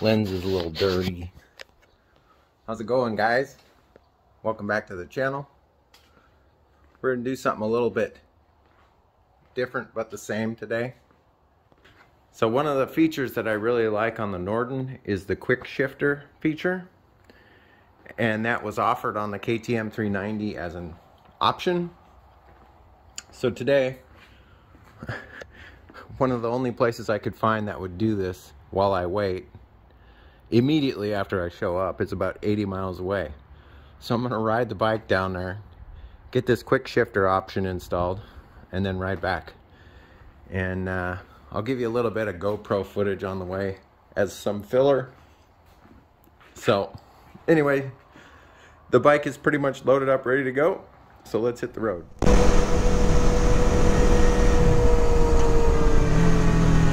Lens is a little dirty. How's it going, guys? Welcome back to the channel. We're gonna do something a little bit different but the same today. So one of the features that I really like on the Norden is the Quickshifter feature, and that was offered on the KTM 390 as an option. So today, one of the only places I could find that would do this while I wait, immediately after I show up, it's about 80 miles away. So I'm gonna ride the bike down there, get this Quickshifter option installed, and then ride back. And I'll give you a little bit of GoPro footage on the way as some filler. So anyway, the bike is pretty much loaded up, ready to go. So let's hit the road.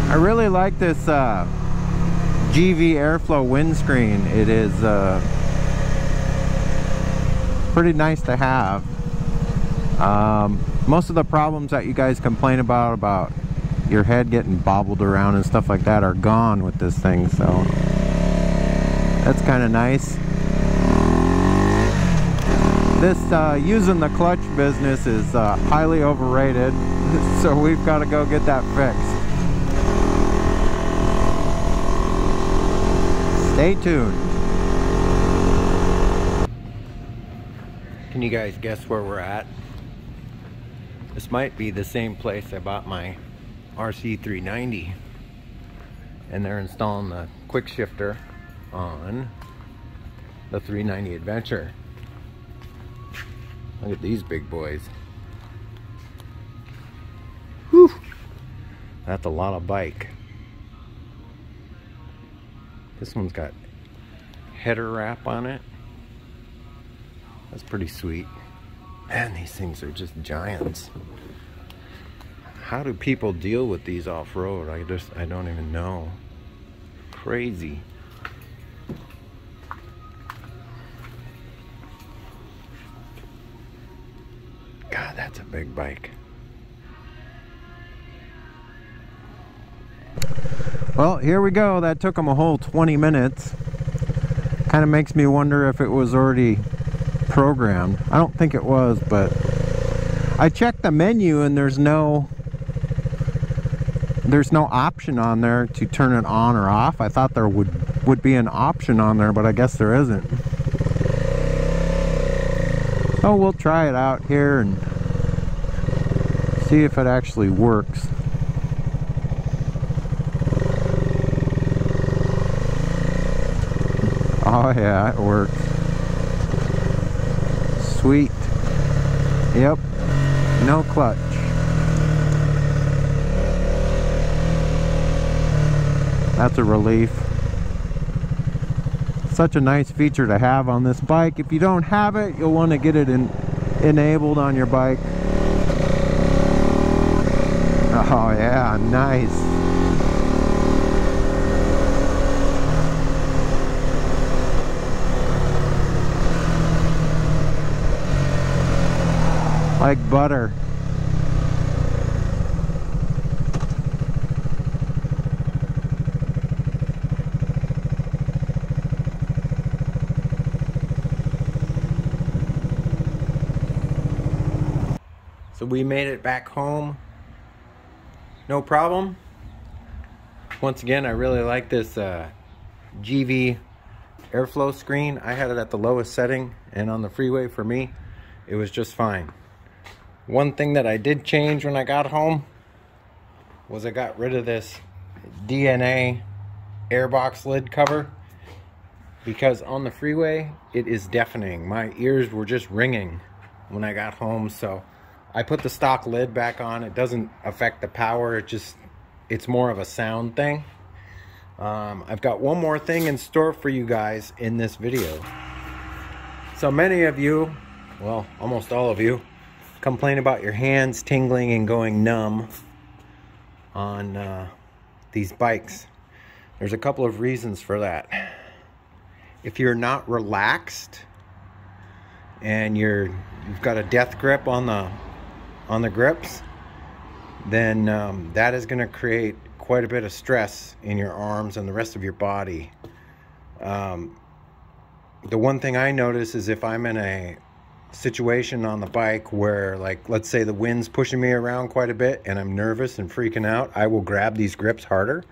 I really like this GV Airflow windscreen. It is pretty nice to have. Most of the problems that you guys complain about your head getting bobbled around and stuff like that are gone with this thing, so that's kind of nice. This using the clutch business is highly overrated, so we've got to go get that fixed. Stay tuned. Can you guys guess where we're at? This might be the same place I bought my RC 390, and they're installing the Quickshifter on the 390 Adventure. Look at these big boys. Whew. That's a lot of bike. This one's got header wrap on it. That's pretty sweet. Man, these things are just giants. How do people deal with these off-road? I don't even know. Crazy. God, that's a big bike. Well, here we go. That took them a whole 20 minutes. Kind of makes me wonder if it was already programmed. I don't think it was, but I checked the menu and there's no option on there to turn it on or off. I thought there would be an option on there, but I guess there isn't. So we'll try it out here and see if it actually works. Oh yeah, it works. Sweet. Yep. No clutch. That's a relief. Such a nice feature to have on this bike. If you don't have it, you'll want to get it enabled on your bike. Oh yeah, nice. Like butter. So we made it back home, no problem. Once again, I really like this GV Airflow screen. I had it at the lowest setting, and on the freeway for me, it was just fine. One thing that I did change when I got home was I got rid of this DNA airbox lid cover, because on the freeway it is deafening. My ears were just ringing when I got home, so I put the stock lid back on. It doesn't affect the power, it's more of a sound thing. I've got one more thing in store for you guys in this video. So many of you, well, almost all of you, complain about your hands tingling and going numb on these bikes. There's a couple of reasons for that. If you're not relaxed and you've got a death grip on the grips, then that is going to create quite a bit of stress in your arms and the rest of your body. The one thing I notice is if I'm in a situation on the bike where, like, let's say the wind's pushing me around quite a bit and I'm nervous and freaking out, I will grab these grips harder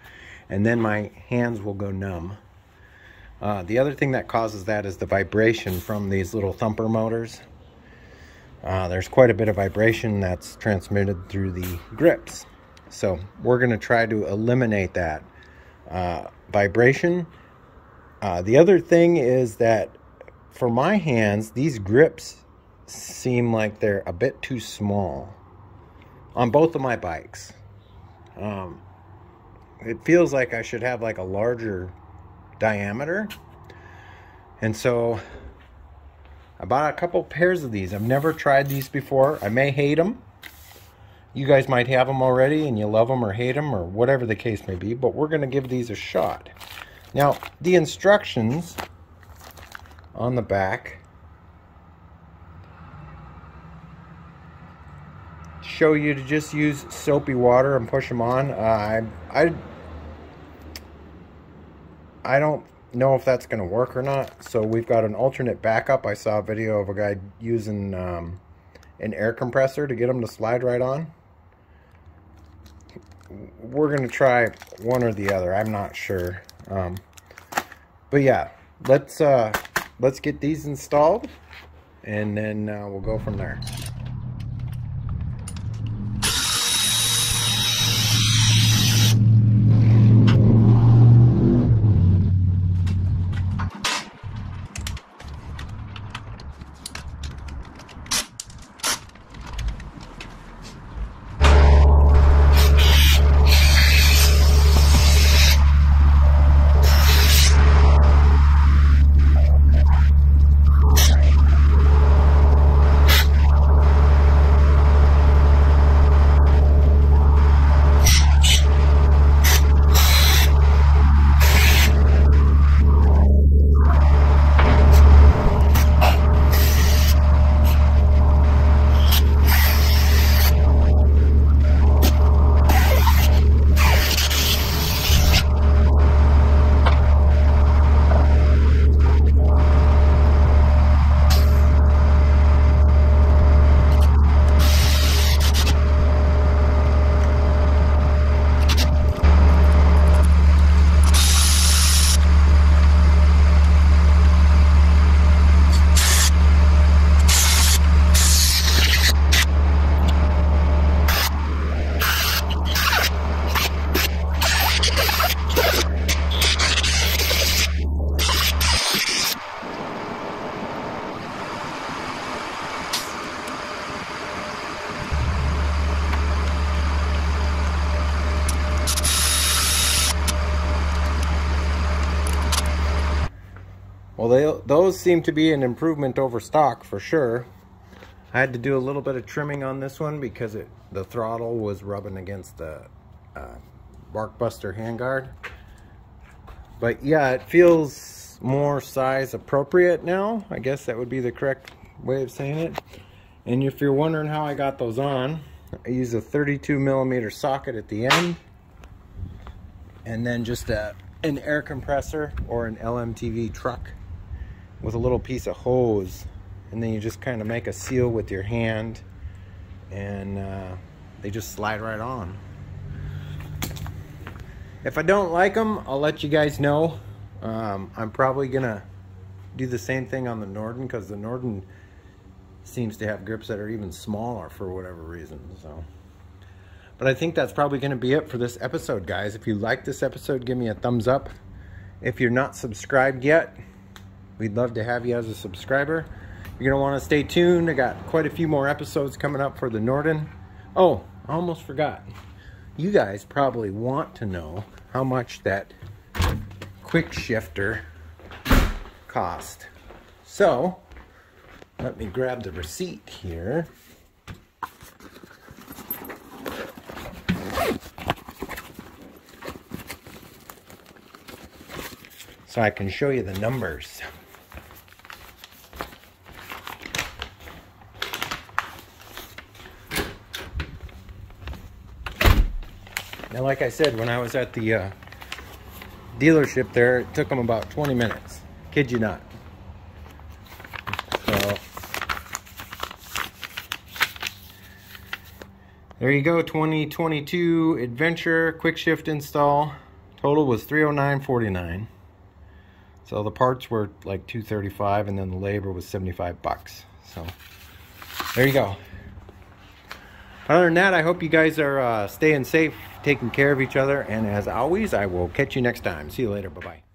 and then my hands will go numb. The other thing that causes that is the vibration from these little thumper motors. There's quite a bit of vibration that's transmitted through the grips. So we're going to try to eliminate that vibration. The other thing is that for my hands, these grips seem like they're a bit too small on both of my bikes. It feels like I should have like a larger diameter. And so I bought a couple pairs of these. I've never tried these before. I may hate them. You guys might have them already and you love them or hate them or whatever the case may be, but we're going to give these a shot. Now, the instructions on the back show you to just use soapy water and push them on. I don't know if that's going to work or not, so we've got an alternate backup. I saw a video of a guy using an air compressor to get them to slide right on. We're going to try one or the other. I'm not sure. But yeah, let's get these installed and then we'll go from there. Well, those seem to be an improvement over stock for sure. I had to do a little bit of trimming on this one because the throttle was rubbing against the Barkbuster handguard. But yeah, it feels more size appropriate now. I guess that would be the correct way of saying it. And if you're wondering how I got those on, I use a 32mm socket at the end, and then just an air compressor or an LMTV truck with a little piece of hose, and then you just kind of make a seal with your hand, and they just slide right on. If I don't like them, I'll let you guys know. I'm probably gonna do the same thing on the Norden, because the Norden seems to have grips that are even smaller for whatever reason. So, but I think that's probably gonna be it for this episode, guys. If you like this episode, give me a thumbs up. If you're not subscribed yet, we'd love to have you as a subscriber. You're gonna want to stay tuned. I got quite a few more episodes coming up for the Norden. Oh, I almost forgot. You guys probably want to know how much that Quickshifter cost. So, let me grab the receipt here. So I can show you the numbers. Now, like I said, when I was at the dealership there. It took them about 20 minutes. Kid you not. So there you go, 2022 Adventure Quickshift install. Total was $309.49. So the parts were like $235, and then the labor was $75. So there you go. Other than that, I hope you guys are staying safe, taking care of each other, and as always, I will catch you next time. See you later. Bye-bye.